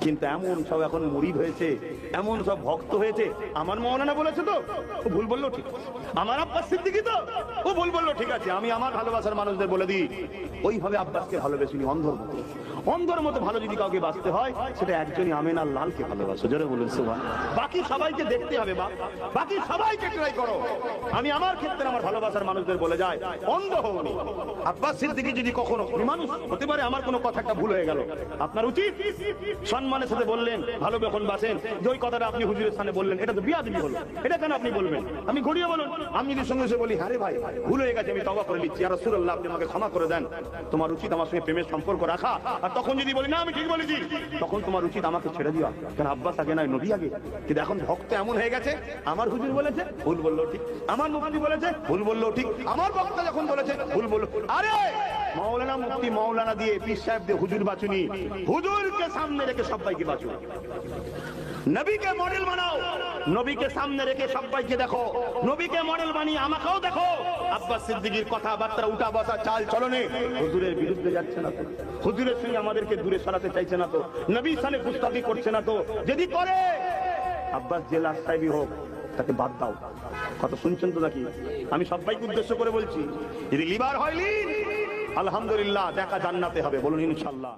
কিন্তু এমন সব এখন মুরিদ হয়েছে, এমন সব ভক্ত হয়েছে। আমার মাওলানা বলেছে তো, ও ভুল বললো ঠিক, আমার আব্বাস সিদ্দিকী তো, ও ভুল বললো ঠিক আছে। আমি আমার ভালোবাসার মানুষদের বলে দিই, ওইভাবে আব্বাসকে ভালোবেসিনি, অন্ধর মতো। অন্ধর মতো ভালো যদি কাউকে বাঁচতে হয়, সেটা একজনই আমিনার লালকে ভালোবাসো। জোরে বলুন সুবহান। বাকি সবাইকে দেখতে হবে, বাকি সবাইকে ট্রাই করো। আমি আমার ক্ষেত্রে আমার ভালোবাসার মানুষদের বলে যাই, অন্ধ হওনি। আব্বাস সিদ্দিকী যদি কখনো, মানুষ হতে পারে আমার কোনো কথা একটা ভুল হয়ে গেল, আপনার উচিত সম্মানের সাথে বললেন, ভালো যখন বাসেন, যে ওই কথাটা আপনি হুজুরের সামনে বললেন, এটা তো বিয়াদবি হলো, এটা কেন আপনি বলবেন? আমি ঘুরিয়ে বলুন। আমি যদি সঙ্গে সঙ্গে বলি, হ্যাঁ রে ভাই ভুল হয়ে গেছে, আমি তওবা করে নিচ্ছি, ইয়া রাসূলুল্লাহ আপনি আমাকে ক্ষমা করে দেন, তোমার উচিত আমার সঙ্গে প্রেমের সম্পর্ক রাখা। আর তখন যদি বলি না আমি ঠিক বলেছি, তখন তোমার উচিত আমাকে ছেড়ে দেওয়া। কেন আব্বাস আগে নয়, নবী আগে। কিন্তু এখন ভক্ত এমন হয়ে গেছে, আমার হুজুর বলেছে ভুল বললো ঠিক, আমার মুফতি বলেছে ভুল বললো ঠিক, আমার বক্তা যখন বলেছে ভুল বললো। আরে মাওলানা মুফতি মাওলানা দিয়ে, পীর সাহেব দিয়ে হুজুর বাঁচুনি, হুজুরকে সামনে রেখে সবাইকে বাঁচুন। নবীকে মডেল বানাও, নবীকে সামনে রেখে সবাইকে দেখো, নবীকে মডেল বানিয়ে আমাকেও দেখো। আব্বাস সিদ্দিকীর কথাবার্তা, উঠা বসা, চাল চলনে হুজুরের বিরুদ্ধে যাচ্ছে না তো, হুজুরের সঙ্গে আমাদেরকে দূরে সরাতে চাইছে না তো, নবীর সামনে গুস্তাখি করছে না তো। যদি করে, আব্বাস যে লাশ সাহেবই হোক, তাকে বাদ দাও। কথা শুনছেন তো নাকি? আমি সবাইকে উদ্দেশ্য করে বলছি, যদি লিভার হয় লিন, আলহামদুলিল্লাহ, দেখা জান্নাতে হবে। বলুন ইনশাআল্লাহ।